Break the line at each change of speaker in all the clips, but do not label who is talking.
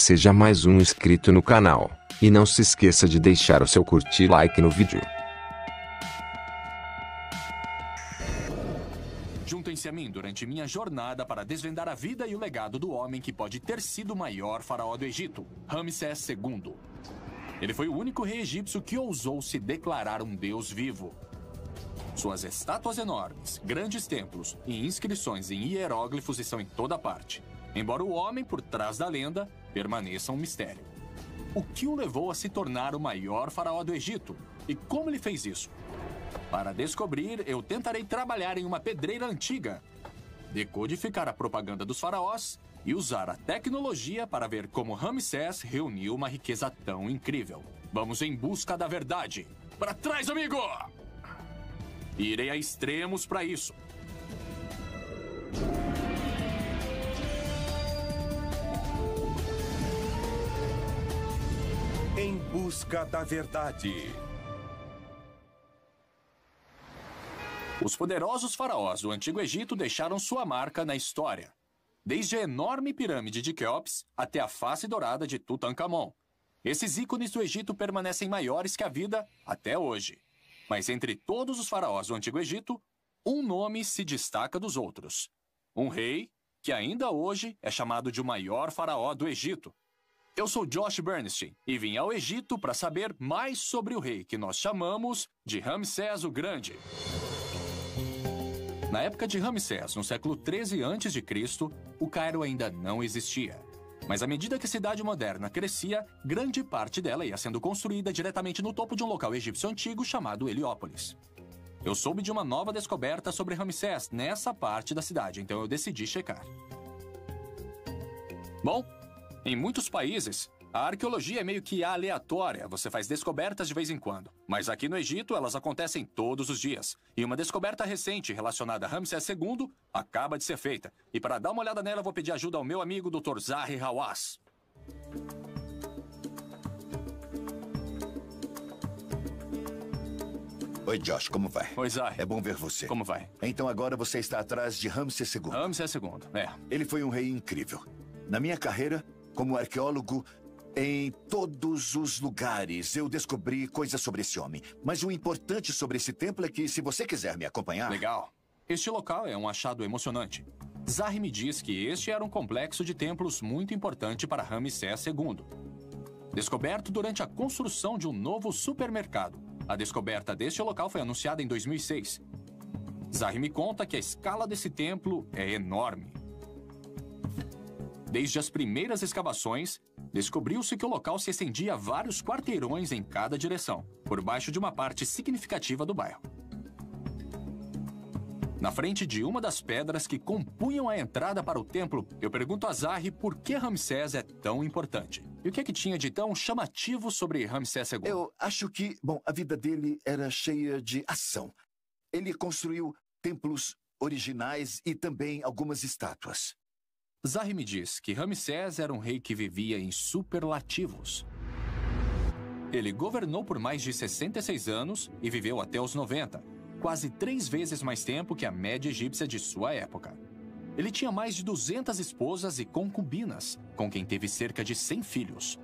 Seja mais um inscrito no canal. E não se esqueça de deixar o seu curtir e like no vídeo.
Juntem-se a mim durante minha jornada para desvendar a vida e o legado do homem que pode ter sido o maior faraó do Egito, Ramsés II. Ele foi o único rei egípcio que ousou se declarar um deus vivo. Suas estátuas enormes, grandes templos e inscrições em hieróglifos estão em toda parte, embora o homem por trás da lenda permaneça um mistério. O que o levou a se tornar o maior faraó do Egito? E como ele fez isso? Para descobrir, eu tentarei trabalhar em uma pedreira antiga, decodificar a propaganda dos faraós e usar a tecnologia para ver como Ramsés reuniu uma riqueza tão incrível. Vamos em busca da verdade. Para trás, amigo! Irei a extremos para isso.
Em busca da verdade.
Os poderosos faraós do Antigo Egito deixaram sua marca na história. Desde a enorme pirâmide de Quéops até a face dourada de Tutankhamon. Esses ícones do Egito permanecem maiores que a vida até hoje. Mas entre todos os faraós do Antigo Egito, um nome se destaca dos outros. Um rei que ainda hoje é chamado de o maior faraó do Egito. Eu sou Josh Bernstein e vim ao Egito para saber mais sobre o rei que nós chamamos de Ramsés o Grande. Na época de Ramsés, no século 13 a.C., o Cairo ainda não existia. Mas à medida que a cidade moderna crescia, grande parte dela ia sendo construída diretamente no topo de um local egípcio antigo chamado Heliópolis. Eu soube de uma nova descoberta sobre Ramsés nessa parte da cidade, então eu decidi checar. Bom, em muitos países, a arqueologia é meio que aleatória, você faz descobertas de vez em quando. Mas aqui no Egito, elas acontecem todos os dias. E uma descoberta recente relacionada a Ramsés II acaba de ser feita. E para dar uma olhada nela, eu vou pedir ajuda ao meu amigo Dr. Zahi Hawass.
Oi, Josh, como vai?
Oi, Zahi.
É bom ver você.
Como vai?
Então agora você está atrás de Ramsés II.
Ramsés II, é.
Ele foi um rei incrível. Na minha carreira, como arqueólogo, em todos os lugares eu descobri coisas sobre esse homem. Mas o importante sobre esse templo é que, se você quiser me acompanhar...
Legal. Este local é um achado emocionante. Zahi me diz que este era um complexo de templos muito importante para Ramsés II. Descoberto durante a construção de um novo supermercado. A descoberta deste local foi anunciada em 2006. Zahi me conta que a escala desse templo é enorme. Desde as primeiras escavações, descobriu-se que o local se estendia a vários quarteirões em cada direção, por baixo de uma parte significativa do bairro. Na frente de uma das pedras que compunham a entrada para o templo, eu pergunto a Zahi por que Ramsés é tão importante. E o que é que tinha de tão chamativo sobre Ramsés II?
Eu acho que, bom, a vida dele era cheia de ação. Ele construiu templos originais e também algumas estátuas.
Zahi me diz que Ramsés era um rei que vivia em superlativos. Ele governou por mais de 66 anos e viveu até os 90, quase 3 vezes mais tempo que a média egípcia de sua época. Ele tinha mais de 200 esposas e concubinas, com quem teve cerca de 100 filhos.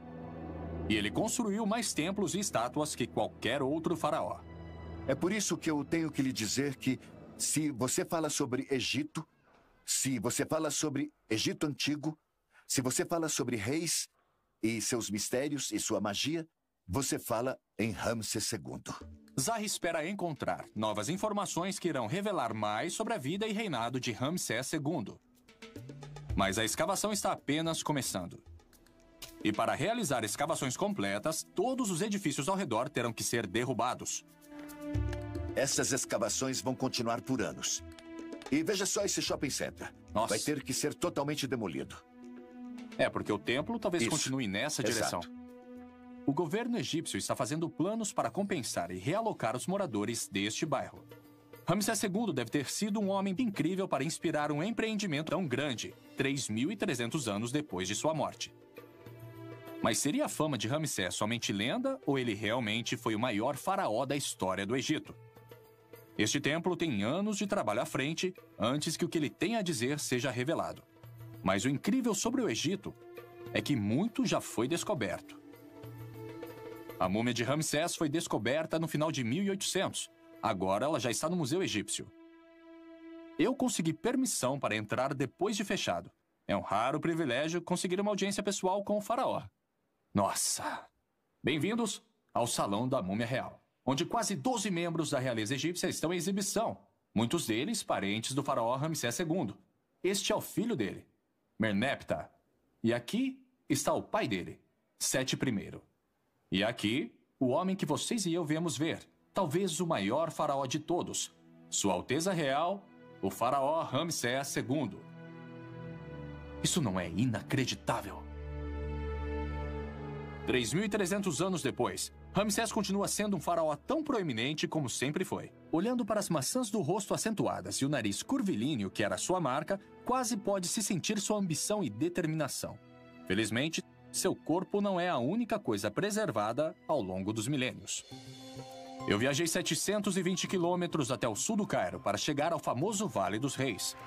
E ele construiu mais templos e estátuas que qualquer outro faraó.
É por isso que eu tenho que lhe dizer que, se você fala sobre Egito, se você fala sobre Egito Antigo, se você fala sobre reis e seus mistérios e sua magia, você fala em Ramsés II.
Zahi espera encontrar novas informações que irão revelar mais sobre a vida e reinado de Ramsés II. Mas a escavação está apenas começando. E para realizar escavações completas, todos os edifícios ao redor terão que ser derrubados.
Essas escavações vão continuar por anos. E veja só esse shopping center.
Nossa.
Vai ter que ser totalmente demolido.
É, porque o templo talvez
Isso.
continue nessa direção.
Exato.
O governo egípcio está fazendo planos para compensar e realocar os moradores deste bairro. Ramsés II deve ter sido um homem incrível para inspirar um empreendimento tão grande, 3.300 anos depois de sua morte. Mas seria a fama de Ramsés somente lenda ou ele realmente foi o maior faraó da história do Egito? Este templo tem anos de trabalho à frente antes que o que ele tem a dizer seja revelado. Mas o incrível sobre o Egito é que muito já foi descoberto. A múmia de Ramsés foi descoberta no final de 1800. Agora ela já está no Museu Egípcio. Eu consegui permissão para entrar depois de fechado. É um raro privilégio conseguir uma audiência pessoal com o faraó. Nossa! Bem-vindos ao Salão da Múmia Real, onde quase 12 membros da realeza egípcia estão em exibição. Muitos deles parentes do faraó Ramsés II. Este é o filho dele, Merneptah. E aqui está o pai dele, Sete I. E aqui, o homem que vocês e eu viemos ver, talvez o maior faraó de todos, Sua Alteza Real, o faraó Ramsés II. Isso não é inacreditável? 3.300 anos depois, Ramsés continua sendo um faraó tão proeminente como sempre foi. Olhando para as maçãs do rosto acentuadas e o nariz curvilíneo que era sua marca, quase pode-se sentir sua ambição e determinação. Felizmente, seu corpo não é a única coisa preservada ao longo dos milênios. Eu viajei 720 quilômetros até o sul do Cairo para chegar ao famoso Vale dos Reis.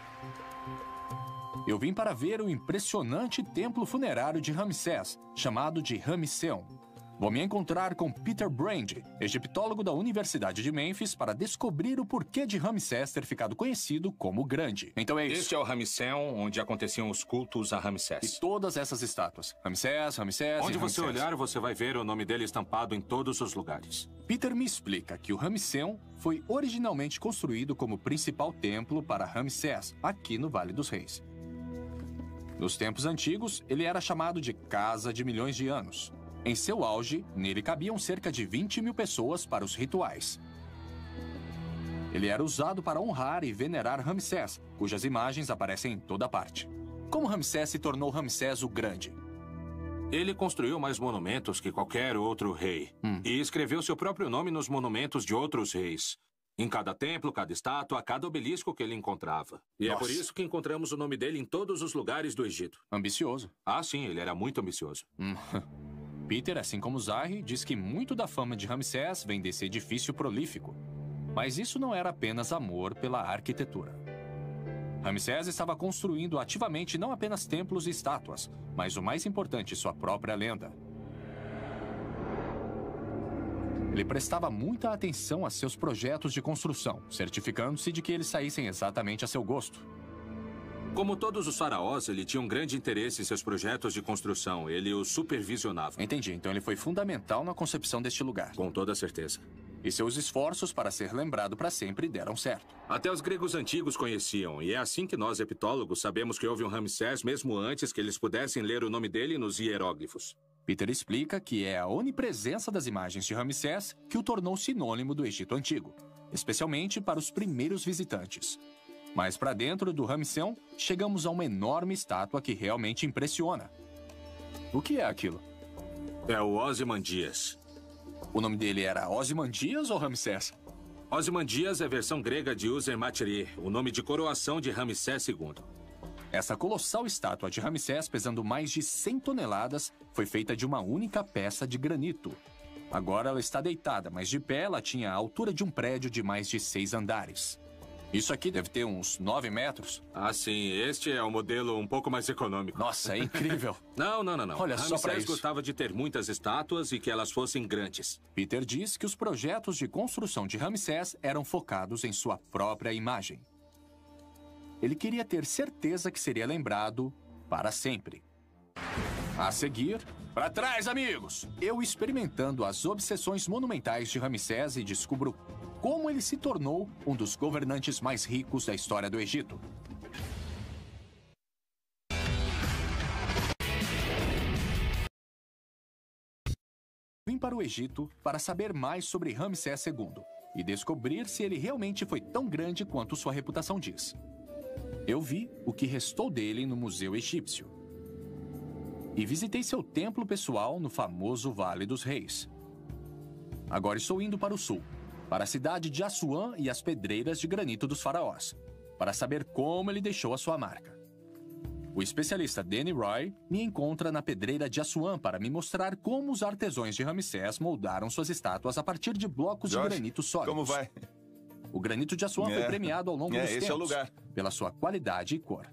Eu vim para ver o impressionante templo funerário de Ramsés, chamado de Ramesseum. Vou me encontrar com Peter Brand, egiptólogo da Universidade de Memphis, para descobrir o porquê de Ramsés ter ficado conhecido como Grande. Então é isso.
Este é o Ramesseum, onde aconteciam os cultos a Ramsés.
E todas essas estátuas. Ramsés, Ramsés
Onde
e
você
Ramsés.
olhar, você vai ver o nome dele estampado em todos os lugares.
Peter me explica que o Ramesseum foi originalmente construído como principal templo para Ramsés, aqui no Vale dos Reis. Nos tempos antigos, ele era chamado de Casa de Milhões de Anos. Em seu auge, nele cabiam cerca de 20.000 pessoas para os rituais. Ele era usado para honrar e venerar Ramsés, cujas imagens aparecem em toda parte. Como Ramsés se tornou Ramsés o Grande?
Ele construiu mais monumentos que qualquer outro rei. E escreveu seu próprio nome nos monumentos de outros reis. Em cada templo, cada estátua, cada obelisco que ele encontrava. E é por isso que encontramos o nome dele em todos os lugares do Egito.
Ambicioso.
Ah, sim, ele era muito ambicioso.
Peter, assim como Zahi, diz que muito da fama de Ramsés vem desse edifício prolífico. Mas isso não era apenas amor pela arquitetura. Ramsés estava construindo ativamente não apenas templos e estátuas, mas o mais importante, sua própria lenda. Ele prestava muita atenção a seus projetos de construção, certificando-se de que eles saíssem exatamente a seu gosto.
Como todos os faraós, ele tinha um grande interesse em seus projetos de construção. Ele os supervisionava.
Entendi, então ele foi fundamental na concepção deste lugar.
Com toda certeza.
E seus esforços para ser lembrado para sempre deram certo.
Até os gregos antigos conheciam, e é assim que nós, epitólogos, sabemos que houve um Ramsés mesmo antes que eles pudessem ler o nome dele nos hieróglifos.
Peter explica que é a onipresença das imagens de Ramsés que o tornou sinônimo do Egito Antigo, especialmente para os primeiros visitantes. Mas para dentro do Ramesseum, chegamos a uma enorme estátua que realmente impressiona. O que é aquilo?
É o Ozymandias.
O nome dele era Ozymandias ou Ramsés?
Ozymandias é a versão grega de User-Materi, o nome de coroação de Ramsés II.
Essa colossal estátua de Ramsés, pesando mais de 100 toneladas, foi feita de uma única peça de granito. Agora ela está deitada, mas de pé ela tinha a altura de um prédio de mais de 6 andares. Isso aqui deve ter uns 9 metros.
Ah, sim. Este é o modelo um pouco mais econômico.
Nossa, é incrível.
Não.
Olha só pra
Ramsés
isso.
gostava de ter muitas estátuas e que elas fossem grandes.
Peter diz que os projetos de construção de Ramsés eram focados em sua própria imagem. Ele queria ter certeza que seria lembrado para sempre. A seguir, para trás, amigos! Eu experimentando as obsessões monumentais de Ramsés e descubro como ele se tornou um dos governantes mais ricos da história do Egito. Vim para o Egito para saber mais sobre Ramsés II e descobrir se ele realmente foi tão grande quanto sua reputação diz. Eu vi o que restou dele no Museu Egípcio e visitei seu templo pessoal no famoso Vale dos Reis. Agora estou indo para o sul, para a cidade de Assuã e as pedreiras de granito dos faraós, para saber como ele deixou a sua marca. O especialista Danny Roy me encontra na pedreira de Assuã para me mostrar como os artesãos de Ramsés moldaram suas estátuas a partir de blocos de granito sólidos.
Como vai?
O granito de Assuã foi premiado ao longo dos
esse
tempos
é o lugar.
pela sua qualidade e cor.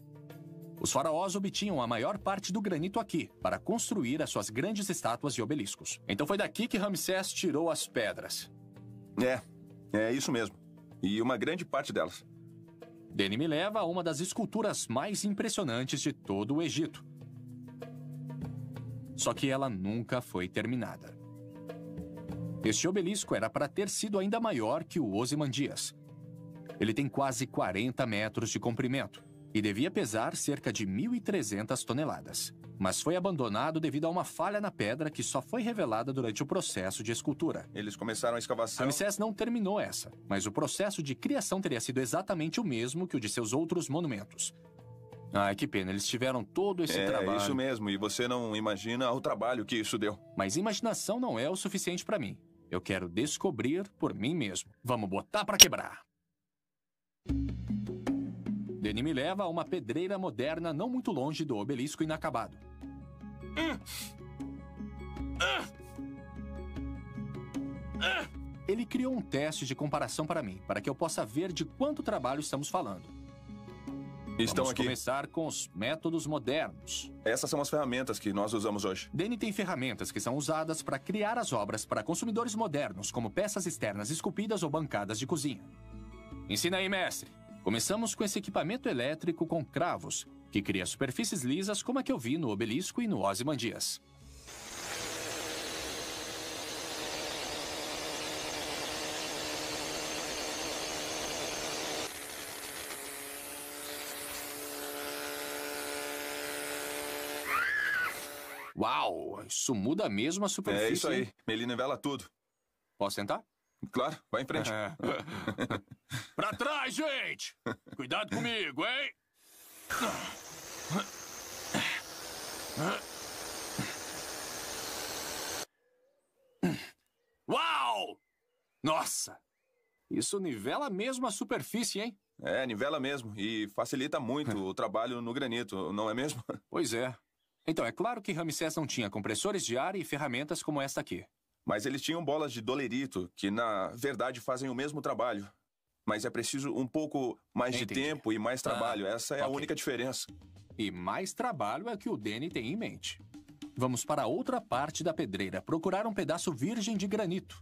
Os faraós obtinham a maior parte do granito aqui, para construir as suas grandes estátuas e obeliscos. Então foi daqui que Ramsés tirou as pedras.
É isso mesmo. E uma grande parte delas.
Danny me leva a uma das esculturas mais impressionantes de todo o Egito. Só que ela nunca foi terminada. Este obelisco era para ter sido ainda maior que o Ozymandias. Ele tem quase 40 metros de comprimento e devia pesar cerca de 1.300 toneladas. Mas foi abandonado devido a uma falha na pedra que só foi revelada durante o processo de escultura.
Eles começaram a escavação...
Ramsés não terminou essa, mas o processo de criação teria sido exatamente o mesmo que o de seus outros monumentos. Ai, que pena, eles tiveram todo esse trabalho.
É isso mesmo, e você não imagina o trabalho que isso deu.
Mas imaginação não é o suficiente para mim. Eu quero descobrir por mim mesmo. Vamos botar para quebrar. Danny me leva a uma pedreira moderna não muito longe do obelisco inacabado. Ele criou um teste de comparação para mim, para que eu possa ver de quanto trabalho estamos falando. Vamos começar com os métodos modernos.
Essas são as ferramentas que nós usamos hoje.
Danny tem ferramentas que são usadas para criar as obras para consumidores modernos, como peças externas esculpidas ou bancadas de cozinha. Ensina aí, mestre. Começamos com esse equipamento elétrico com cravos, que cria superfícies lisas como a que eu vi no obelisco e no Ozymandias. Uau, isso muda mesmo a superfície.
É isso aí, ele nivela tudo.
Posso tentar?
Claro, vai em frente.
Pra trás, gente! Cuidado comigo, hein? Uau! Nossa! Isso nivela mesmo a superfície, hein?
É, nivela mesmo. E facilita muito o trabalho no granito, não é mesmo?
Pois é. Então, é claro que Ramsés não tinha compressores de ar e ferramentas como esta aqui.
Mas eles tinham bolas de dolerito, que na verdade fazem o mesmo trabalho. Mas é preciso um pouco mais de tempo e mais trabalho. Essa é a única diferença.
E mais trabalho é o que o Danny tem em mente. Vamos para a outra parte da pedreira, procurar um pedaço virgem de granito.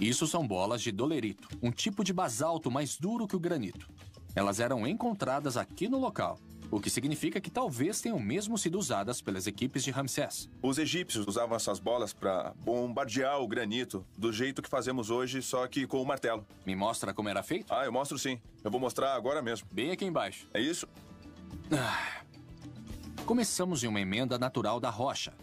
Isso são bolas de dolerito, um tipo de basalto mais duro que o granito. Elas eram encontradas aqui no local. O que significa que talvez tenham mesmo sido usadas pelas equipes de Ramsés.
Os egípcios usavam essas bolas para bombardear o granito, do jeito que fazemos hoje, só que com o martelo.
Me mostra como era feito?
Eu mostro sim. Eu vou mostrar agora mesmo.
Bem aqui embaixo.
É isso?
Começamos em uma emenda natural da rocha.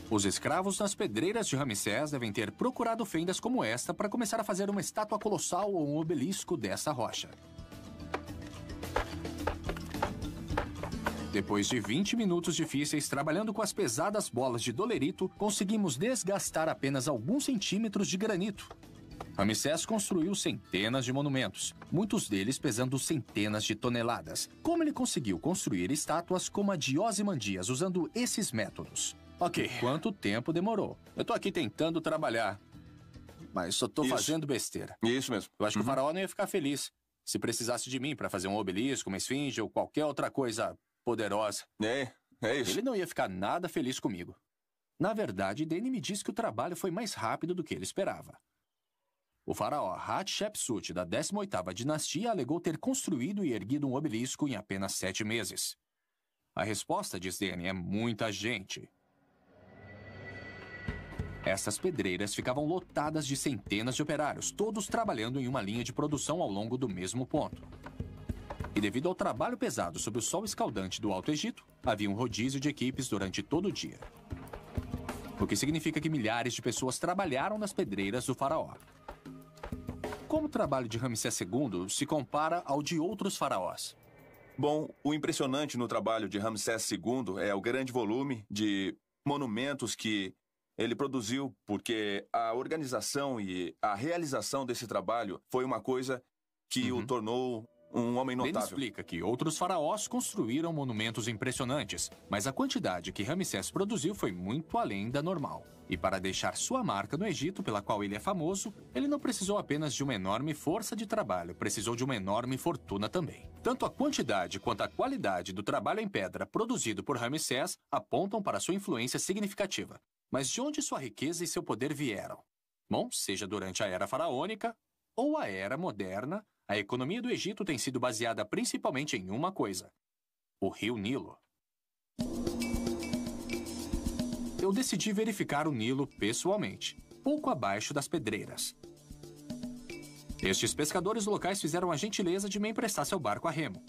Os escravos nas pedreiras de Ramsés devem ter procurado fendas como esta para começar a fazer uma estátua colossal ou um obelisco dessa rocha. Depois de 20 minutos difíceis trabalhando com as pesadas bolas de dolerito, conseguimos desgastar apenas alguns centímetros de granito. Ramsés construiu centenas de monumentos, muitos deles pesando centenas de toneladas. Como ele conseguiu construir estátuas como a de Ozymandias usando esses métodos? Ok, quanto tempo demorou? Eu tô aqui tentando trabalhar, mas só tô fazendo besteira.
Isso mesmo.
Eu acho que o faraó não ia ficar feliz se precisasse de mim para fazer um obelisco, uma esfinge ou qualquer outra coisa poderosa.
É isso.
Ele não ia ficar nada feliz comigo. Na verdade, Danny me disse que o trabalho foi mais rápido do que ele esperava. O faraó Hatshepsut, da 18ª dinastia, alegou ter construído e erguido um obelisco em apenas 7 meses. A resposta, diz Danny, é muita gente. Essas pedreiras ficavam lotadas de centenas de operários, todos trabalhando em uma linha de produção ao longo do mesmo ponto. E devido ao trabalho pesado sob o sol escaldante do Alto Egito, havia um rodízio de equipes durante todo o dia. O que significa que milhares de pessoas trabalharam nas pedreiras do faraó. Como o trabalho de Ramsés II se compara ao de outros faraós?
Bom, o impressionante no trabalho de Ramsés II é o grande volume de monumentos que ele produziu, porque a organização e a realização desse trabalho foi uma coisa que o tornou um homem notável.
Ele explica que outros faraós construíram monumentos impressionantes, mas a quantidade que Ramsés produziu foi muito além da normal. E para deixar sua marca no Egito, pela qual ele é famoso, ele não precisou apenas de uma enorme força de trabalho, precisou de uma enorme fortuna também. Tanto a quantidade quanto a qualidade do trabalho em pedra produzido por Ramsés apontam para sua influência significativa. Mas de onde sua riqueza e seu poder vieram? Bom, seja durante a Era Faraônica ou a Era Moderna, a economia do Egito tem sido baseada principalmente em uma coisa: o Rio Nilo. Eu decidi verificar o Nilo pessoalmente, pouco abaixo das pedreiras. Estes pescadores locais fizeram a gentileza de me emprestar seu barco a remo.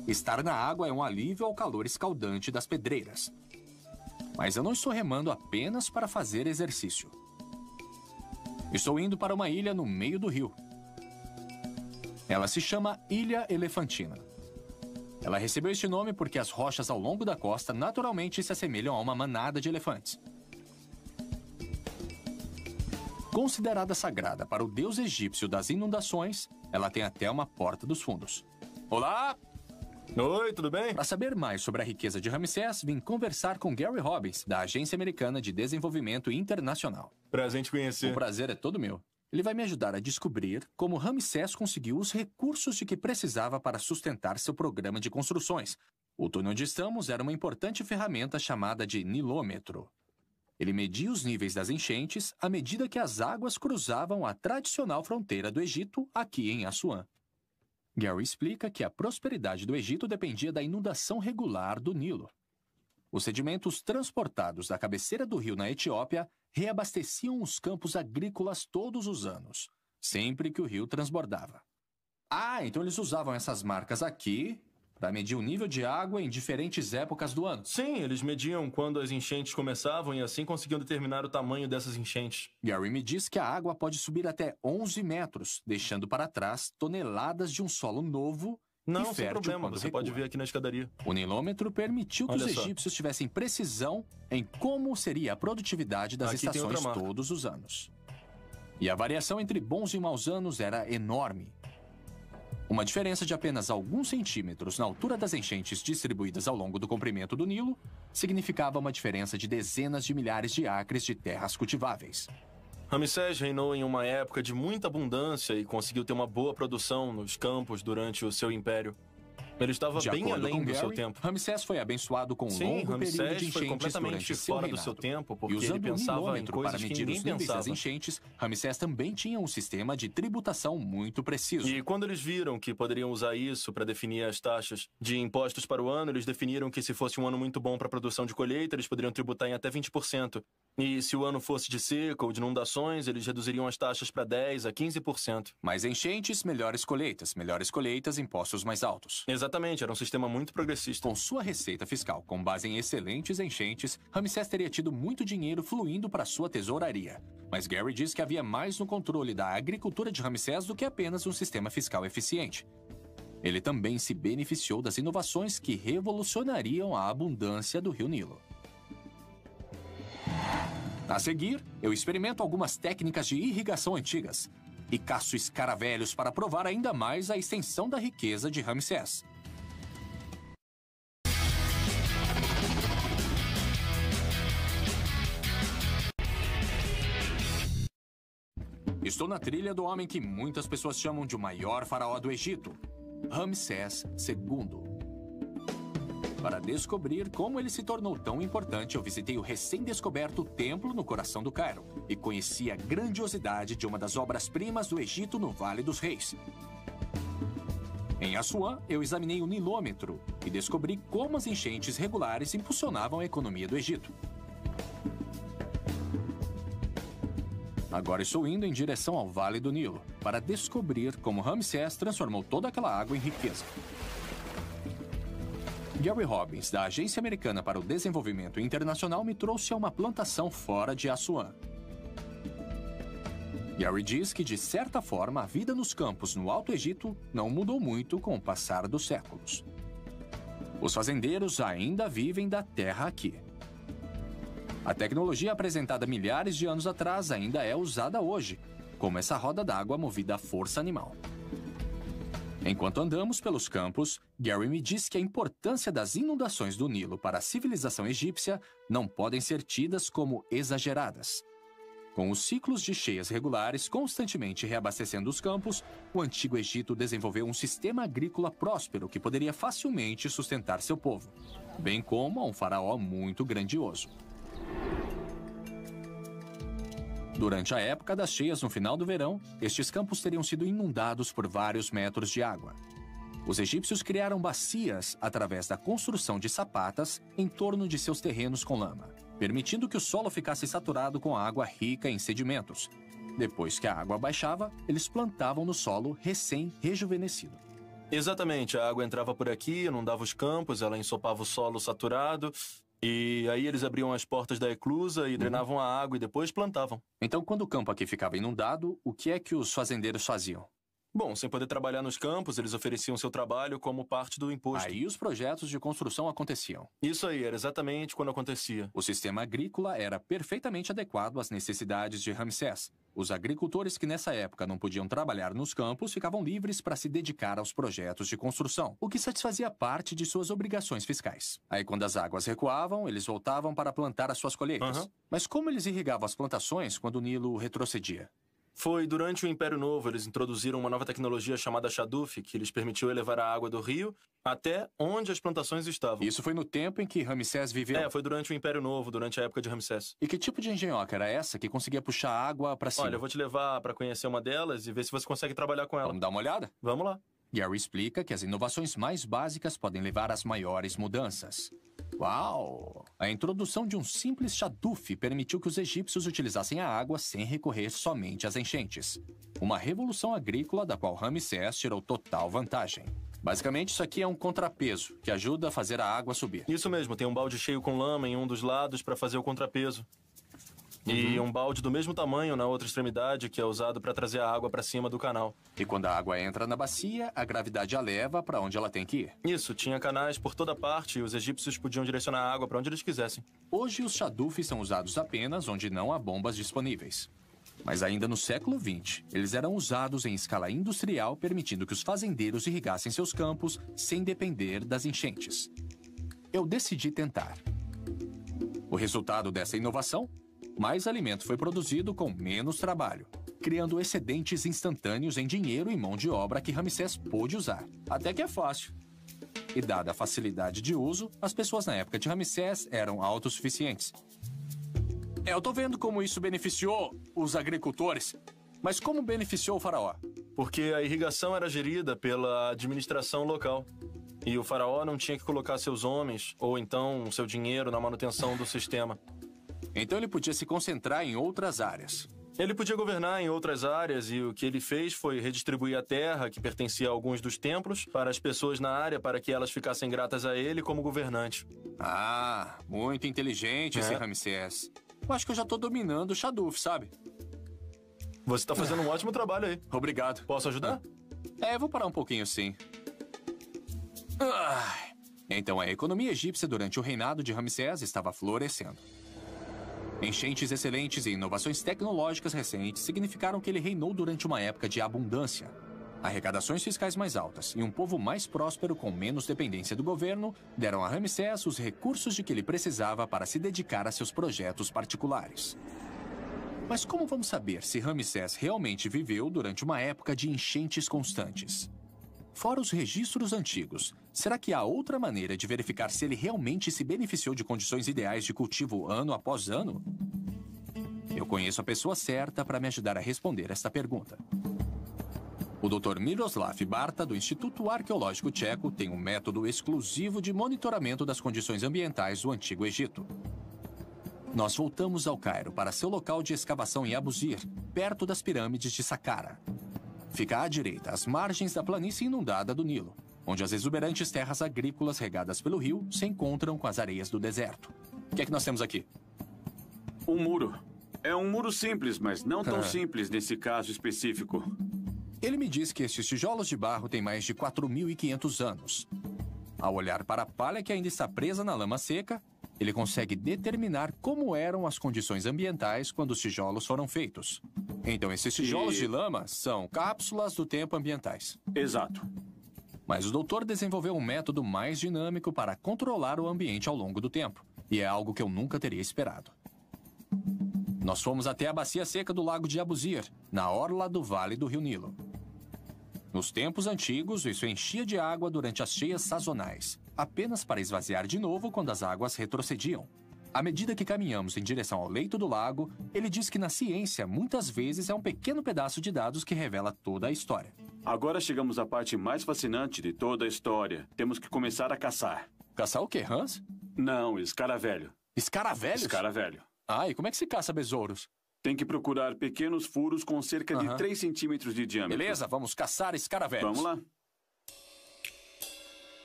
Estar na água é um alívio ao calor escaldante das pedreiras. Mas eu não estou remando apenas para fazer exercício. Estou indo para uma ilha no meio do rio. Ela se chama Ilha Elefantina. Ela recebeu este nome porque as rochas ao longo da costa naturalmente se assemelham a uma manada de elefantes. Considerada sagrada para o deus egípcio das inundações, ela tem até uma porta dos fundos. Olá!
Oi, tudo bem?
Para saber mais sobre a riqueza de Ramsés, vim conversar com Gary Robbins, da Agência Americana de Desenvolvimento Internacional.
Prazer em te conhecer.
O prazer é todo meu. Ele vai me ajudar a descobrir como Ramsés conseguiu os recursos de que precisava para sustentar seu programa de construções. O túnel onde estamos era uma importante ferramenta chamada de nilômetro. Ele media os níveis das enchentes à medida que as águas cruzavam a tradicional fronteira do Egito aqui em Assuã. Gary explica que a prosperidade do Egito dependia da inundação regular do Nilo. Os sedimentos transportados da cabeceira do rio na Etiópia reabasteciam os campos agrícolas todos os anos, sempre que o rio transbordava. Ah, então eles usavam essas marcas aqui para medir o nível de água em diferentes épocas do ano.
Sim, eles mediam quando as enchentes começavam e assim conseguiam determinar o tamanho dessas enchentes.
Gary me diz que a água pode subir até 11 metros, deixando para trás toneladas de um solo novo
Não,
e
sem
fértil
problema,
quando
você
recua.
pode ver aqui na escadaria.
O nilômetro permitiu que
Olha
os
só.
egípcios tivessem precisão em como seria a produtividade das
Aqui tem outra
estações
marca.
todos os anos. E a variação entre bons e maus anos era enorme. Uma diferença de apenas alguns centímetros na altura das enchentes distribuídas ao longo do comprimento do Nilo significava uma diferença de dezenas de milhares de acres de terras cultiváveis.
Ramsés reinou em uma época de muita abundância e conseguiu ter uma boa produção nos campos durante o seu império. Ele estava
De
bem
acordo
além
com
do seu
Gary,
tempo.
Ramsés foi abençoado com um
Sim,
longo período de
Ramsés foi
enchentes
completamente
durante seu
fora do
reinado.
seu tempo,
E
porque ele
usando o
pensava em
nilômetro para
coisas que
medir os
ninguém
níveis das
pensava.
enchentes, Ramsés também tinha um sistema de tributação muito preciso.
E quando eles viram que poderiam usar isso para definir as taxas de impostos para o ano, eles definiram que se fosse um ano muito bom para a produção de colheita, eles poderiam tributar em até 20%. E se o ano fosse de seca ou de inundações, eles reduziriam as taxas para 10% a 15%.
Mais enchentes, melhores colheitas, impostos mais altos.
Exatamente, era um sistema muito progressista.
Com sua receita fiscal com base em excelentes enchentes, Ramsés teria tido muito dinheiro fluindo para sua tesouraria. Mas Gary diz que havia mais no controle da agricultura de Ramsés do que apenas um sistema fiscal eficiente. Ele também se beneficiou das inovações que revolucionariam a abundância do Rio Nilo. A seguir, eu experimento algumas técnicas de irrigação antigas e caço escaravelhos para provar ainda mais a extensão da riqueza de Ramsés. Estou na trilha do homem que muitas pessoas chamam de o maior faraó do Egito, Ramsés II. Para descobrir como ele se tornou tão importante, eu visitei o recém-descoberto templo no coração do Cairo e conheci a grandiosidade de uma das obras-primas do Egito no Vale dos Reis. Em Assuã, eu examinei o nilômetro e descobri como as enchentes regulares impulsionavam a economia do Egito. Agora estou indo em direção ao Vale do Nilo para descobrir como Ramsés transformou toda aquela água em riqueza. Gary Robbins, da Agência Americana para o Desenvolvimento Internacional, me trouxe a uma plantação fora de Assuã. Gary diz que, de certa forma, a vida nos campos no Alto Egito não mudou muito com o passar dos séculos. Os fazendeiros ainda vivem da terra aqui. A tecnologia apresentada milhares de anos atrás ainda é usada hoje, como essa roda d'água movida à força animal. Enquanto andamos pelos campos, Gary me diz que a importância das inundações do Nilo para a civilização egípcia não podem ser tidas como exageradas. Com os ciclos de cheias regulares constantemente reabastecendo os campos, o Antigo Egito desenvolveu um sistema agrícola próspero que poderia facilmente sustentar seu povo, bem como a um faraó muito grandioso. Durante a época das cheias no final do verão, estes campos teriam sido inundados por vários metros de água. Os egípcios criaram bacias através da construção de sapatas em torno de seus terrenos com lama, permitindo que o solo ficasse saturado com água rica em sedimentos. Depois que a água baixava, eles plantavam no solo recém-rejuvenescido.
Exatamente, a água entrava por aqui, inundava os campos, ela ensopava o solo saturado, e aí eles abriam as portas da eclusa e drenavam a água e depois plantavam.
Então, quando o campo aqui ficava inundado, o que é que os fazendeiros faziam?
Bom, sem poder trabalhar nos campos, eles ofereciam seu trabalho como parte do imposto.
Aí os projetos de construção aconteciam.
Isso aí, era exatamente quando acontecia.
O sistema agrícola era perfeitamente adequado às necessidades de Ramsés. Os agricultores que nessa época não podiam trabalhar nos campos ficavam livres para se dedicar aos projetos de construção, o que satisfazia parte de suas obrigações fiscais. Aí quando as águas recuavam, eles voltavam para plantar as suas colheitas. Mas como eles irrigavam as plantações quando o Nilo retrocedia?
Foi durante o Império Novo, eles introduziram uma nova tecnologia chamada Shaduf, que lhes permitiu elevar a água do rio até onde as plantações estavam.
Isso foi no tempo em que Ramsés viveu?
Foi durante o Império Novo, durante a época de Ramsés.
E que tipo de engenhoca era essa que conseguia puxar água para cima?
Olha, eu vou te levar para conhecer uma delas e ver se você consegue trabalhar com ela.
Vamos dar uma olhada?
Vamos lá.
Gary explica que as inovações mais básicas podem levar às maiores mudanças. Uau! A introdução de um simples Shaduf permitiu que os egípcios utilizassem a água sem recorrer somente às enchentes. Uma revolução agrícola da qual Ramsés tirou total vantagem. Basicamente, isso aqui é um contrapeso, que ajuda a fazer a água subir.
Isso mesmo, tem um balde cheio com lama em um dos lados para fazer o contrapeso. E um balde do mesmo tamanho na outra extremidade, que é usado para trazer a água para cima do canal.
E quando a água entra na bacia, a gravidade a leva para onde ela tem que ir.
Isso, tinha canais por toda parte e os egípcios podiam direcionar a água para onde eles quisessem.
Hoje, os Shadufs são usados apenas onde não há bombas disponíveis. Mas ainda no século XX, eles eram usados em escala industrial, permitindo que os fazendeiros irrigassem seus campos sem depender das enchentes. Eu decidi tentar. O resultado dessa inovação? Mais alimento foi produzido com menos trabalho, criando excedentes instantâneos em dinheiro e mão de obra que Ramsés pôde usar. Até que é fácil. E dada a facilidade de uso, as pessoas na época de Ramsés eram autossuficientes. Eu tô vendo como isso beneficiou os agricultores, mas como beneficiou o faraó?
Porque a irrigação era gerida pela administração local. E o faraó não tinha que colocar seus homens, ou então seu dinheiro na manutenção do sistema.
Então ele podia se concentrar em outras áreas.
Ele podia governar em outras áreas e o que ele fez foi redistribuir a terra, que pertencia a alguns dos templos, para as pessoas na área para que elas ficassem gratas a ele como governante.
Ah, muito inteligente esse Ramsés. Eu acho que eu já tô dominando o Shaduf, sabe?
Você tá fazendo um ótimo trabalho aí.
Obrigado.
Posso ajudar?
Eu vou parar um pouquinho, sim. Então a economia egípcia durante o reinado de Ramsés estava florescendo. Enchentes excelentes e inovações tecnológicas recentes significaram que ele reinou durante uma época de abundância. Arrecadações fiscais mais altas e um povo mais próspero com menos dependência do governo deram a Ramsés os recursos de que ele precisava para se dedicar a seus projetos particulares. Mas como vamos saber se Ramsés realmente viveu durante uma época de enchentes constantes? Fora os registros antigos, será que há outra maneira de verificar se ele realmente se beneficiou de condições ideais de cultivo ano após ano? Eu conheço a pessoa certa para me ajudar a responder esta pergunta. O Dr. Miroslav Barta, do Instituto Arqueológico Tcheco, tem um método exclusivo de monitoramento das condições ambientais do Antigo Egito. Nós voltamos ao Cairo para seu local de escavação em Abusir, perto das pirâmides de Saqqara. Fica à direita, às margens da planície inundada do Nilo, onde as exuberantes terras agrícolas regadas pelo rio se encontram com as areias do deserto. O que é que nós temos aqui?
Um muro. É um muro simples, mas não tão simples nesse caso específico.
Ele me diz que estes tijolos de barro têm mais de 4.500 anos. Ao olhar para a palha que ainda está presa na lama seca, ele consegue determinar como eram as condições ambientais quando os tijolos foram feitos. Então, esses tijolos de lama são cápsulas do tempo ambientais.
Exato.
Mas o doutor desenvolveu um método mais dinâmico para controlar o ambiente ao longo do tempo. E é algo que eu nunca teria esperado. Nós fomos até a bacia seca do Lago de Abusir, na orla do Vale do Rio Nilo. Nos tempos antigos, isso enchia de água durante as cheias sazonais, apenas para esvaziar de novo quando as águas retrocediam. À medida que caminhamos em direção ao leito do lago, ele diz que na ciência, muitas vezes é um pequeno pedaço de dados que revela toda a história.
Agora chegamos à parte mais fascinante de toda a história. Temos que começar a caçar.
Caçar o quê, Hans?
Não, escaravelho.
Escaravelhos?
Escaravelho.
Ah, e como é que se caça besouros?
Tem que procurar pequenos furos com cerca de 3 centímetros de diâmetro.
Beleza, vamos caçar escaravelhos.
Vamos lá.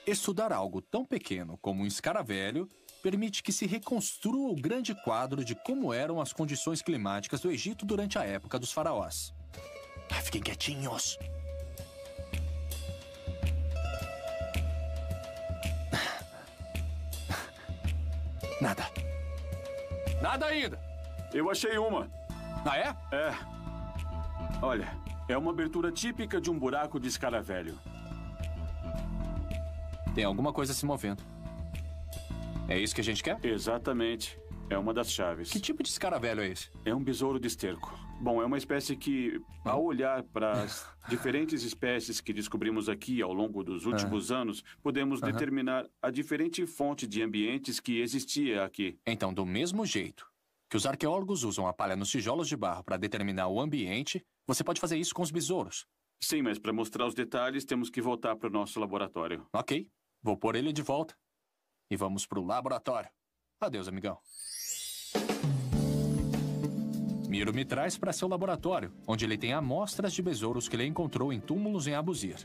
Estudar algo tão pequeno como um escaravelho permite que se reconstrua o grande quadro de como eram as condições climáticas do Egito durante a época dos faraós. Fiquem quietinhos. Nada. Nada ainda.
Eu achei uma.
Ah, é?
É. Olha, é uma abertura típica de um buraco de escaravelho.
Tem alguma coisa se movendo. É isso que a gente quer?
Exatamente. É uma das chaves.
Que tipo de escaravelho é esse?
É um besouro de esterco. Bom, é uma espécie que, ao olhar para as diferentes espécies que descobrimos aqui ao longo dos últimos anos, podemos determinar a diferente fonte de ambientes que existia aqui.
Então, do mesmo jeito que os arqueólogos usam a palha nos tijolos de barro para determinar o ambiente, você pode fazer isso com os besouros.
Sim, mas para mostrar os detalhes, temos que voltar para o nosso laboratório.
Ok, vou pôr ele de volta. E vamos para o laboratório. Adeus, amigão. Miro me traz para seu laboratório, onde ele tem amostras de besouros que ele encontrou em túmulos em Abusir.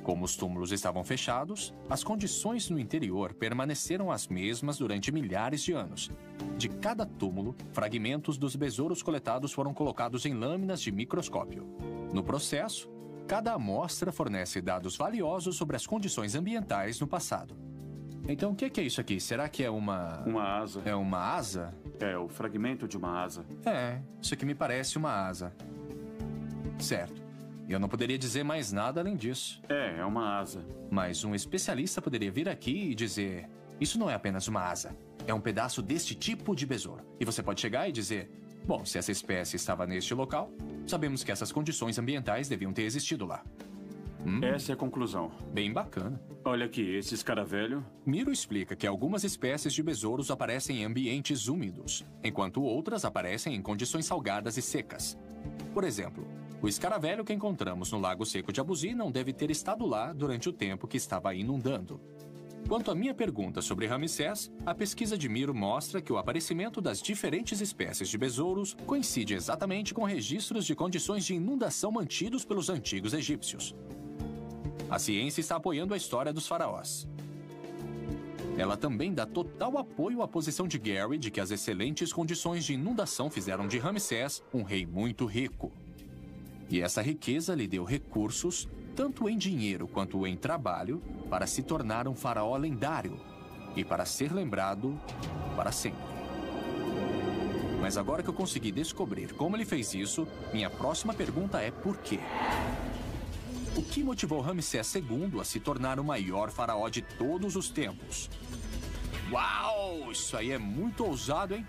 Como os túmulos estavam fechados, as condições no interior permaneceram as mesmas durante milhares de anos. De cada túmulo, fragmentos dos besouros coletados foram colocados em lâminas de microscópio. No processo, cada amostra fornece dados valiosos sobre as condições ambientais no passado. Então, o que é isso aqui? Será que é uma...
Uma asa.
É uma asa?
É, o fragmento de uma asa.
É, isso aqui me parece uma asa. Certo. Eu não poderia dizer mais nada além disso.
É uma asa.
Mas um especialista poderia vir aqui e dizer... Isso não é apenas uma asa. É um pedaço deste tipo de besouro. E você pode chegar e dizer... Bom, se essa espécie estava neste local, sabemos que essas condições ambientais deviam ter existido lá.
Essa é a conclusão.
Bem bacana.
Olha aqui, esse escaravelho...
Miro explica que algumas espécies de besouros aparecem em ambientes úmidos, enquanto outras aparecem em condições salgadas e secas. Por exemplo, o escaravelho que encontramos no Lago Seco de Abusir não deve ter estado lá durante o tempo que estava inundando. Quanto à minha pergunta sobre Ramsés, a pesquisa de Miro mostra que o aparecimento das diferentes espécies de besouros coincide exatamente com registros de condições de inundação mantidos pelos antigos egípcios. A ciência está apoiando a história dos faraós. Ela também dá total apoio à posição de Gary de que as excelentes condições de inundação fizeram de Ramsés um rei muito rico. E essa riqueza lhe deu recursos, tanto em dinheiro quanto em trabalho, para se tornar um faraó lendário e para ser lembrado para sempre. Mas agora que eu consegui descobrir como ele fez isso, minha próxima pergunta é por quê? O que motivou Ramsés II a se tornar o maior faraó de todos os tempos? Uau! Isso aí é muito ousado, hein?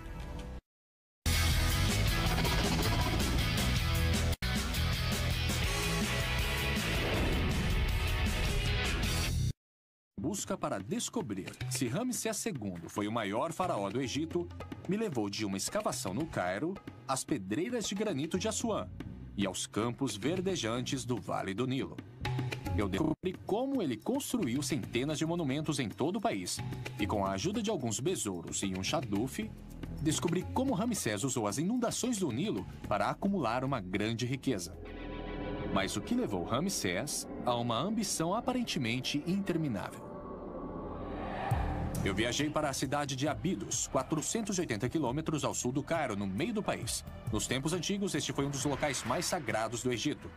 Busca para descobrir se Ramsés II foi o maior faraó do Egito me levou de uma escavação no Cairo às pedreiras de granito de Assuã e aos campos verdejantes do Vale do Nilo. Eu descobri como ele construiu centenas de monumentos em todo o país e, com a ajuda de alguns besouros e um chadufe, descobri como Ramsés usou as inundações do Nilo para acumular uma grande riqueza. Mas o que levou Ramsés a uma ambição aparentemente interminável? Eu viajei para a cidade de Abidos, 480 quilômetros ao sul do Cairo, no meio do país. Nos tempos antigos, este foi um dos locais mais sagrados do Egito.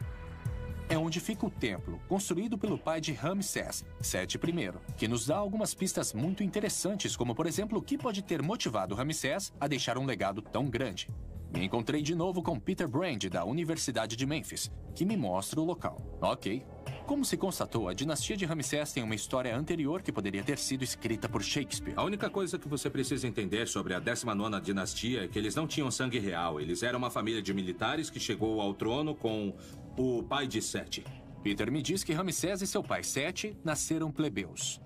é onde fica o templo, construído pelo pai de Ramsés, Sete I, que nos dá algumas pistas muito interessantes, como por exemplo o que pode ter motivado Ramsés a deixar um legado tão grande. Me encontrei de novo com Peter Brand, da Universidade de Memphis, que me mostra o local. Ok. Como se constatou, a dinastia de Ramsés tem uma história anterior que poderia ter sido escrita por Shakespeare.
A única coisa que você precisa entender sobre a 19ª dinastia é que eles não tinham sangue real. Eles eram uma família de militares que chegou ao trono com o pai de Sete.
Peter me diz que Ramsés e seu pai Sete nasceram plebeus.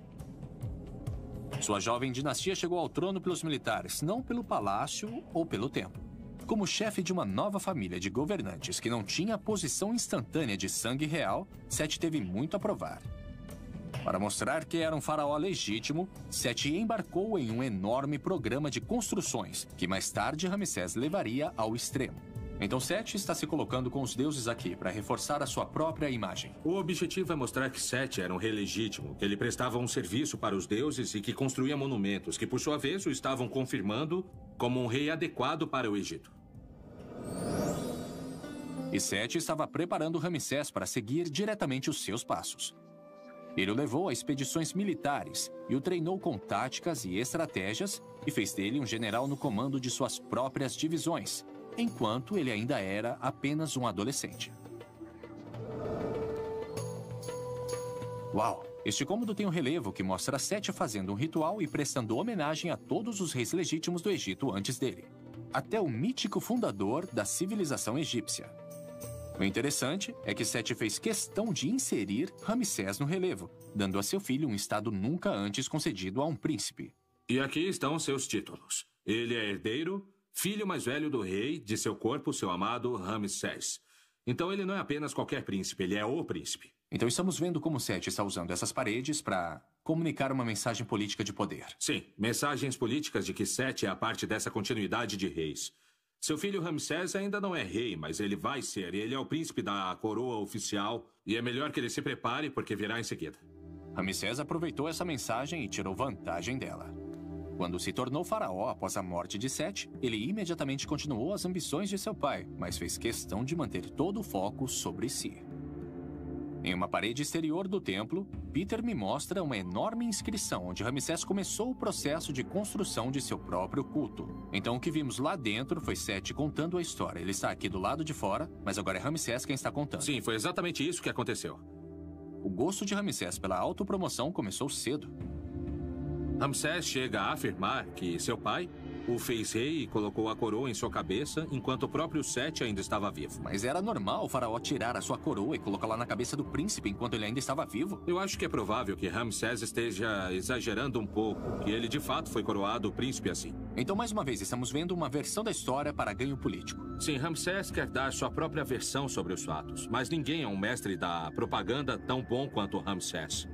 Sua jovem dinastia chegou ao trono pelos militares, não pelo palácio ou pelo templo. Como chefe de uma nova família de governantes que não tinha a posição instantânea de sangue real, Sete teve muito a provar. Para mostrar que era um faraó legítimo, Sete embarcou em um enorme programa de construções, que mais tarde Ramsés levaria ao extremo. Então Sete está se colocando com os deuses aqui para reforçar a sua própria imagem.
O objetivo é mostrar que Sete era um rei legítimo, que ele prestava um serviço para os deuses e que construía monumentos, que por sua vez o estavam confirmando como um rei adequado para o Egito.
E Sete estava preparando Ramsés para seguir diretamente os seus passos. Ele o levou a expedições militares e o treinou com táticas e estratégias e fez dele um general no comando de suas próprias divisões, enquanto ele ainda era apenas um adolescente. Uau! Este cômodo tem um relevo que mostra Sete fazendo um ritual e prestando homenagem a todos os reis legítimos do Egito antes dele, até o mítico fundador da civilização egípcia. O interessante é que Sete fez questão de inserir Ramsés no relevo, dando a seu filho um estado nunca antes concedido a um príncipe.
E aqui estão seus títulos. Ele é herdeiro, filho mais velho do rei, de seu corpo, seu amado Ramsés. Então ele não é apenas qualquer príncipe, ele é o príncipe.
Então estamos vendo como Sete está usando essas paredes para comunicar uma mensagem política de poder.
Sim, mensagens políticas de que Sete é a parte dessa continuidade de reis. Seu filho Ramsés ainda não é rei, mas ele vai ser. Ele é o príncipe da coroa oficial e é melhor que ele se prepare porque virá em seguida.
Ramsés aproveitou essa mensagem e tirou vantagem dela. Quando se tornou faraó após a morte de Sete, ele imediatamente continuou as ambições de seu pai, mas fez questão de manter todo o foco sobre si. Em uma parede exterior do templo, Peter me mostra uma enorme inscrição onde Ramsés começou o processo de construção de seu próprio culto. Então o que vimos lá dentro foi Sete contando a história. Ele está aqui do lado de fora, mas agora é Ramsés quem está contando.
Sim, foi exatamente isso que aconteceu.
O gosto de Ramsés pela autopromoção começou cedo.
Ramsés chega a afirmar que seu pai o fez rei e colocou a coroa em sua cabeça, enquanto o próprio Sete ainda estava vivo.
Mas era normal o faraó tirar a sua coroa e colocá-la na cabeça do príncipe enquanto ele ainda estava vivo?
Eu acho que é provável que Ramsés esteja exagerando um pouco, que ele de fato foi coroado príncipe assim.
Então, mais uma vez, estamos vendo uma versão da história para ganho político.
Sim, Ramsés quer dar sua própria versão sobre os fatos, mas ninguém é um mestre da propaganda tão bom quanto Ramsés.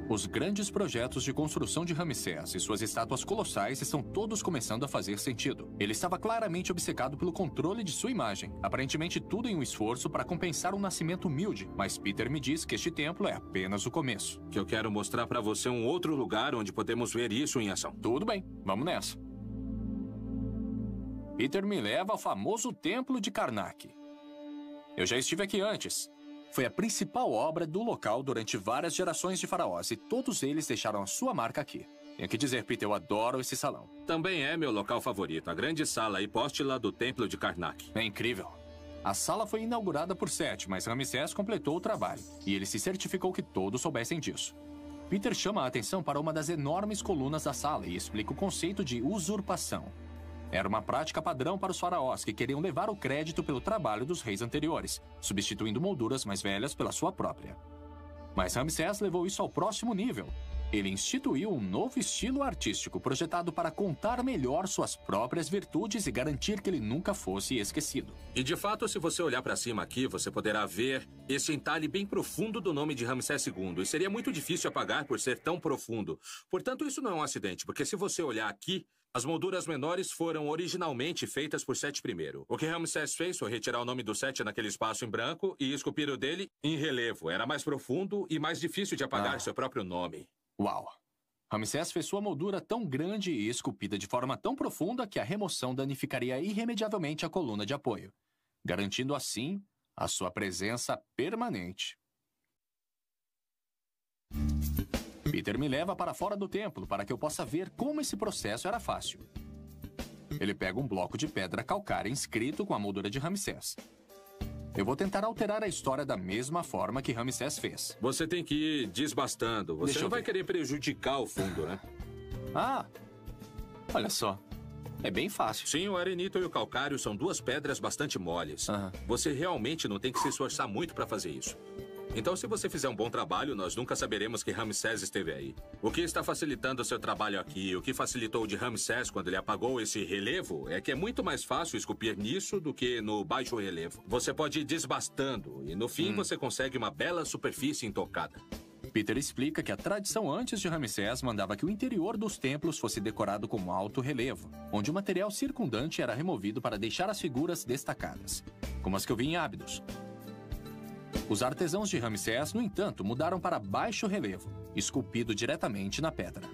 Os grandes projetos de construção de Ramsés e suas estátuas colossais estão todos começando a fazer sentido. Ele estava claramente obcecado pelo controle de sua imagem, aparentemente tudo em um esforço para compensar um nascimento humilde, mas Peter me diz que este templo é apenas o começo.
Que eu quero mostrar para você um outro lugar onde podemos ver isso em ação.
Tudo bem, vamos nessa. Peter me leva ao famoso templo de Karnak. Eu já estive aqui antes. Foi a principal obra do local durante várias gerações de faraós e todos eles deixaram a sua marca aqui. Tenho que dizer, Peter, eu adoro esse salão.
Também é meu local favorito, a grande sala hipóstila do Templo de Karnak.
É incrível. A sala foi inaugurada por Sete, mas Ramsés completou o trabalho e ele se certificou que todos soubessem disso. Peter chama a atenção para uma das enormes colunas da sala e explica o conceito de usurpação. Era uma prática padrão para os faraós que queriam levar o crédito pelo trabalho dos reis anteriores, substituindo molduras mais velhas pela sua própria. Mas Ramsés levou isso ao próximo nível. Ele instituiu um novo estilo artístico projetado para contar melhor suas próprias virtudes e garantir que ele nunca fosse esquecido.
E de fato, se você olhar para cima aqui, você poderá ver esse entalhe bem profundo do nome de Ramsés II. E seria muito difícil apagar por ser tão profundo. Portanto, isso não é um acidente, porque se você olhar aqui, as molduras menores foram originalmente feitas por Sete I. O que Ramsés fez foi retirar o nome do Sete naquele espaço em branco e esculpir o dele em relevo. Era mais profundo e mais difícil de apagar seu próprio nome.
Uau! Ramsés fez sua moldura tão grande e esculpida de forma tão profunda que a remoção danificaria irremediavelmente a coluna de apoio, garantindo assim a sua presença permanente. Peter me leva para fora do templo para que eu possa ver como esse processo era fácil. Ele pega um bloco de pedra calcária inscrito com a moldura de Ramsés. Eu vou tentar alterar a história da mesma forma que Ramsés fez.
Você tem que ir desbastando. Você não vai querer prejudicar o fundo, né?
Ah, olha só. É bem fácil.
Sim, o arenito e o calcário são duas pedras bastante moles. Você realmente não tem que se esforçar muito para fazer isso. Então, se você fizer um bom trabalho, nós nunca saberemos que Ramsés esteve aí. O que está facilitando o seu trabalho aqui, o que facilitou o de Ramsés quando ele apagou esse relevo, é que é muito mais fácil esculpir nisso do que no baixo relevo. Você pode ir desbastando e, no fim, você consegue uma bela superfície intocada.
Peter explica que a tradição antes de Ramsés mandava que o interior dos templos fosse decorado com alto relevo, onde o material circundante era removido para deixar as figuras destacadas, como as que eu vi em Ábidos. Os artesãos de Ramsés, no entanto, mudaram para baixo relevo, esculpido diretamente na pedra.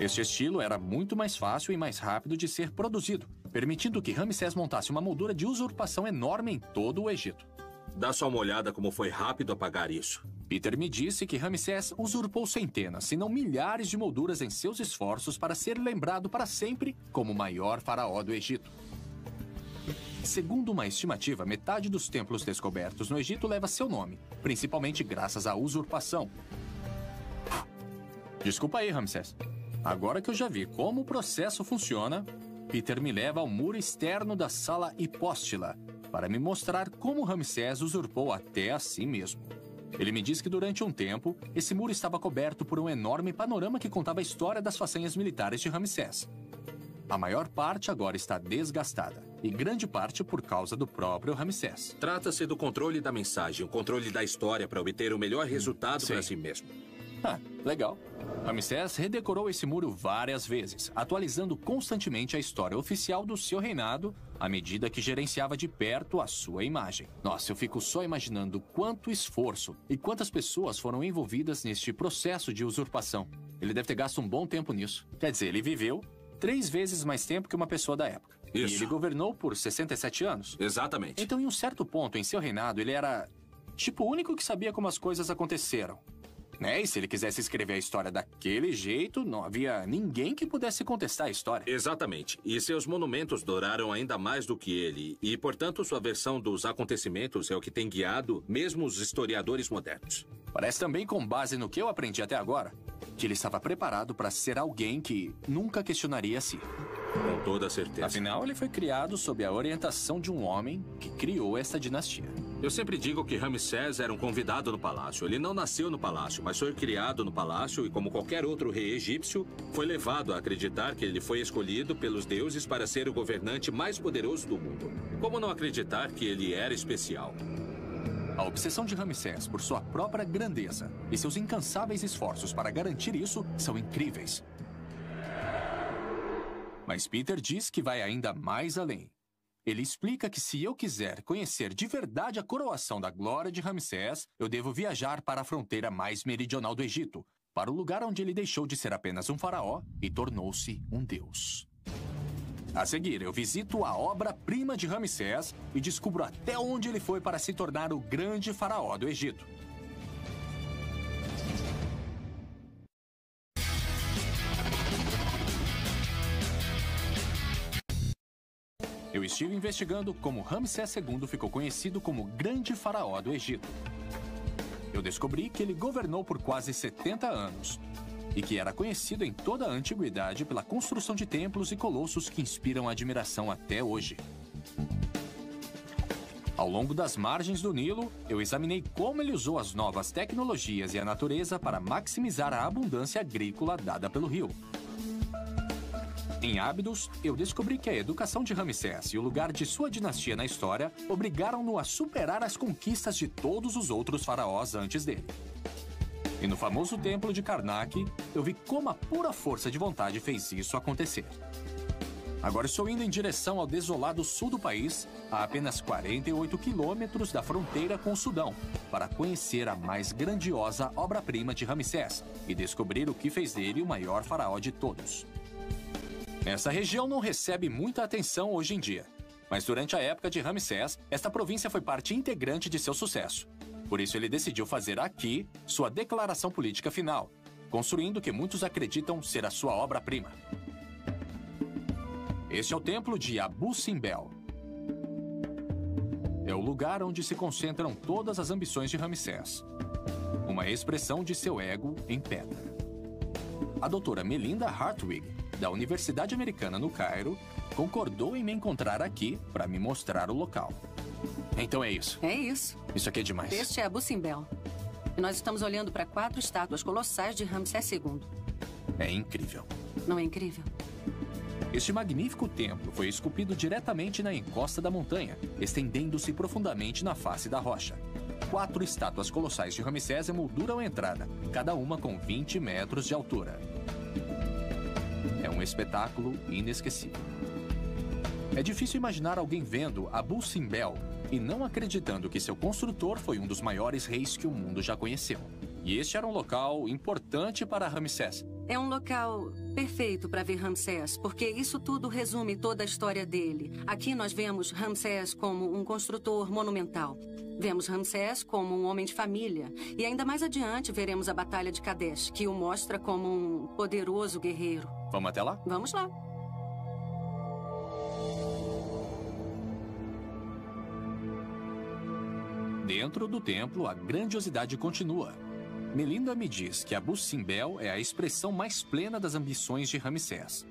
Este estilo era muito mais fácil e mais rápido de ser produzido, permitindo que Ramsés montasse uma moldura de usurpação enorme em todo o Egito.
Dá só uma olhada como foi rápido apagar isso.
Peter me disse que Ramsés usurpou centenas, se não milhares de molduras em seus esforços para ser lembrado para sempre como o maior faraó do Egito. Segundo uma estimativa, metade dos templos descobertos no Egito leva seu nome, principalmente graças à usurpação. Desculpa aí, Ramsés. Agora que eu já vi como o processo funciona, Peter me leva ao muro externo da sala hipóstila para me mostrar como Ramsés usurpou até a si mesmo. Ele me diz que durante um tempo, esse muro estava coberto por um enorme panorama que contava a história das façanhas militares de Ramsés. A maior parte agora está desgastada, e grande parte por causa do próprio Ramsés.
Trata-se do controle da mensagem, o controle da história para obter o melhor resultado para si mesmo.
Ah, legal. Ramsés redecorou esse muro várias vezes, atualizando constantemente a história oficial do seu reinado à medida que gerenciava de perto a sua imagem. Nossa, eu fico só imaginando quanto esforço e quantas pessoas foram envolvidas neste processo de usurpação. Ele deve ter gasto um bom tempo nisso. Quer dizer, ele viveu 3 vezes mais tempo que uma pessoa da época.
Isso.
E ele governou por 67 anos.
Exatamente.
Então, em um certo ponto em seu reinado, ele era, tipo, o único que sabia como as coisas aconteceram. Né? E se ele quisesse escrever a história daquele jeito, não havia ninguém que pudesse contestar a história.
Exatamente. E seus monumentos duraram ainda mais do que ele. E, portanto, sua versão dos acontecimentos é o que tem guiado mesmo os historiadores modernos.
Parece também, com base no que eu aprendi até agora, que ele estava preparado para ser alguém que nunca questionaria a si.
Com toda certeza.
Afinal, ele foi criado sob a orientação de um homem que criou essa dinastia.
Eu sempre digo que Ramsés era um convidado no palácio. Ele não nasceu no palácio, mas foi criado no palácio e, como qualquer outro rei egípcio, foi levado a acreditar que ele foi escolhido pelos deuses para ser o governante mais poderoso do mundo. Como não acreditar que ele era especial?
A obsessão de Ramsés por sua própria grandeza e seus incansáveis esforços para garantir isso são incríveis. Mas Peter diz que vai ainda mais além. Ele explica que se eu quiser conhecer de verdade a coroação da glória de Ramsés, eu devo viajar para a fronteira mais meridional do Egito, para o lugar onde ele deixou de ser apenas um faraó e tornou-se um deus. A seguir, eu visito a obra-prima de Ramsés e descubro até onde ele foi para se tornar o grande faraó do Egito. Eu estive investigando como Ramsés II ficou conhecido como Grande Faraó do Egito. Eu descobri que ele governou por quase 70 anos e que era conhecido em toda a antiguidade pela construção de templos e colossos que inspiram admiração até hoje. Ao longo das margens do Nilo, eu examinei como ele usou as novas tecnologias e a natureza para maximizar a abundância agrícola dada pelo rio. Em Ábidos, eu descobri que a educação de Ramsés e o lugar de sua dinastia na história obrigaram-no a superar as conquistas de todos os outros faraós antes dele. E no famoso templo de Karnak, eu vi como a pura força de vontade fez isso acontecer. Agora estou indo em direção ao desolado sul do país, a apenas 48 quilômetros da fronteira com o Sudão, para conhecer a mais grandiosa obra-prima de Ramsés e descobrir o que fez dele o maior faraó de todos. Essa região não recebe muita atenção hoje em dia, Mas durante a época de Ramsés, esta província foi parte integrante de seu sucesso. Por isso ele decidiu fazer aqui sua declaração política final, construindo o que muitos acreditam ser a sua obra-prima. Este é o templo de Abu Simbel. É o lugar onde se concentram todas as ambições de Ramsés. Uma expressão de seu ego em pedra. A doutora Melinda Hartwig, da Universidade Americana no Cairo, concordou em me encontrar aqui para me mostrar o local. Então é isso.
É isso.
Isso aqui é demais.
Este é Abu Simbel. E nós estamos olhando para 4 estátuas colossais de Ramsés II.
É incrível.
Não é incrível?
Este magnífico templo foi esculpido diretamente na encosta da montanha, estendendo-se profundamente na face da rocha. 4 estátuas colossais de Ramsés emolduram a entrada, cada uma com 20 metros de altura. É um espetáculo inesquecível. É difícil imaginar alguém vendo Abu Simbel e não acreditando que seu construtor foi um dos maiores reis que o mundo já conheceu. E este era um local importante para Ramsés.
É um local perfeito para ver Ramsés, porque isso tudo resume toda a história dele. Aqui nós vemos Ramsés como um construtor monumental. Vemos Ramsés como um homem de família. E ainda mais adiante veremos a Batalha de Kadesh, que o mostra como um poderoso guerreiro.
Vamos até lá?
Vamos lá.
Dentro do templo, a grandiosidade continua. Melinda me diz que Abu Simbel é a expressão mais plena das ambições de Ramsés.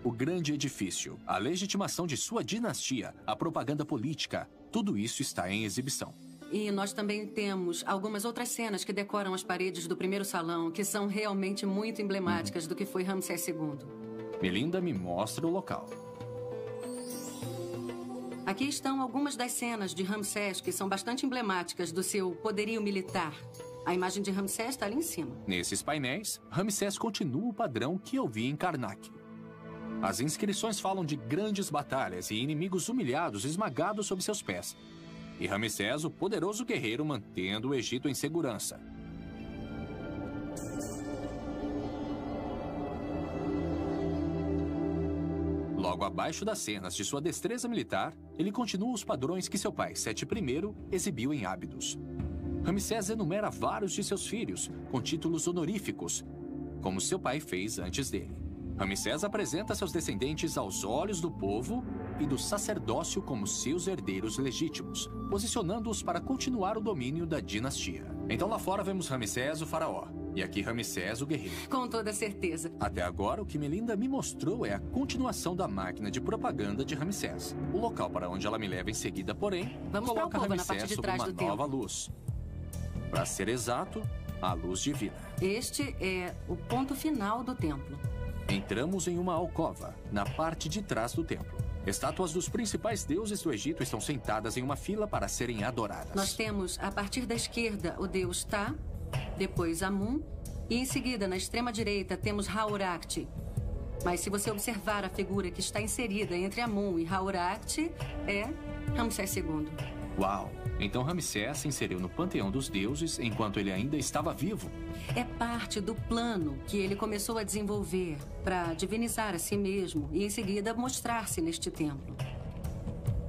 O grande edifício, a legitimação de sua dinastia, a propaganda política, tudo isso está em exibição.
E nós também temos algumas outras cenas que decoram as paredes do primeiro salão, que são realmente muito emblemáticas do que foi Ramsés II.
Melinda me mostra o local.
Aqui estão algumas das cenas de Ramsés que são bastante emblemáticas do seu poderio militar. A imagem de Ramsés está ali em cima.
Nesses painéis, Ramsés continua o padrão que eu vi em Karnak. As inscrições falam de grandes batalhas e inimigos humilhados esmagados sob seus pés. E Ramsés, o poderoso guerreiro, mantendo o Egito em segurança. Logo abaixo das cenas de sua destreza militar, ele continua os padrões que seu pai, Sete I, exibiu em Ábidos. Ramsés enumera vários de seus filhos, com títulos honoríficos, como seu pai fez antes dele. Ramsés apresenta seus descendentes aos olhos do povo e do sacerdócio como seus herdeiros legítimos, posicionando-os para continuar o domínio da dinastia. Então lá fora vemos Ramsés, o faraó, e aqui Ramsés, o guerreiro.
Com toda certeza.
Até agora, o que Melinda me mostrou é a continuação da máquina de propaganda de Ramsés. O local para onde ela me leva em seguida, porém,
vamos
coloca
para na parte
Ramsés
de
sob
trás
uma
do
nova luz. Para ser exato, a luz divina.
Este é o ponto final do templo.
Entramos em uma alcova, na parte de trás do templo. Estátuas dos principais deuses do Egito estão sentadas em uma fila para serem adoradas.
Nós temos, a partir da esquerda, o deus Tá, depois Amun, e em seguida, na extrema direita, temos Hauracti. Mas se você observar a figura que está inserida entre Amun e Hauracti, é Ramsés II.
Uau! Então Ramsés se inseriu no panteão dos deuses enquanto ele ainda estava vivo.
É parte do plano que ele começou a desenvolver para divinizar a si mesmo e em seguida mostrar-se neste templo.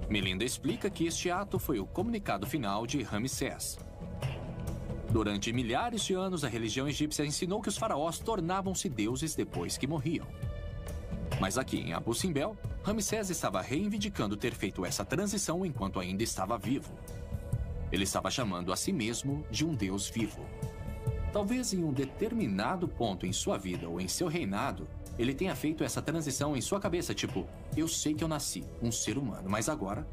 Melinda explica que este ato foi o comunicado final de Ramsés. Durante milhares de anos, a religião egípcia ensinou que os faraós tornavam-se deuses depois que morriam. Mas aqui em Abu Simbel, Ramsés estava reivindicando ter feito essa transição enquanto ainda estava vivo. Ele estava chamando a si mesmo de um deus vivo. Talvez em um determinado ponto em sua vida ou em seu reinado, ele tenha feito essa transição em sua cabeça, tipo, eu sei que eu nasci, um ser humano, mas agora,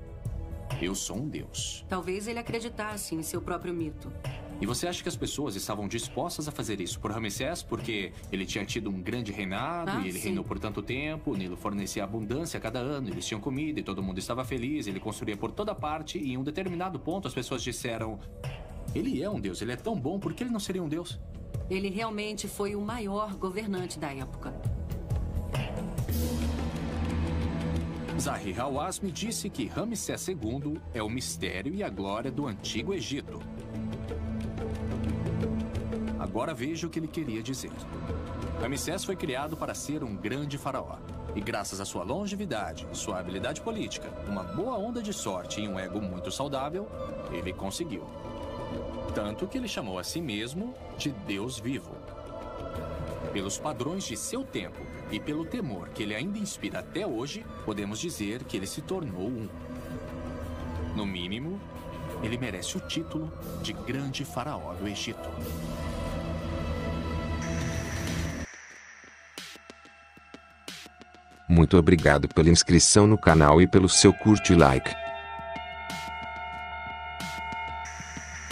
eu sou um deus.
Talvez ele acreditasse em seu próprio mito.
E você acha que as pessoas estavam dispostas a fazer isso por Ramsés porque ele tinha tido um grande reinado e ele reinou por tanto tempo, o Nilo fornecia abundância a cada ano, eles tinham comida e todo mundo estava feliz, ele construía por toda parte e em um determinado ponto as pessoas disseram, ele é um deus, ele é tão bom, por que ele não seria um deus?
Ele realmente foi o maior governante da época.
Zahi Hawass me disse que Ramsés II é o mistério e a glória do Antigo Egito. Agora veja o que ele queria dizer. Ramsés foi criado para ser um grande faraó. E graças à sua longevidade, sua habilidade política, uma boa onda de sorte e um ego muito saudável, ele conseguiu. Tanto que ele chamou a si mesmo de Deus vivo. Pelos padrões de seu tempo e pelo temor que ele ainda inspira até hoje, podemos dizer que ele se tornou um. No mínimo, ele merece o título de Grande Faraó do Egito.
Muito obrigado pela inscrição no canal e pelo seu curte e like.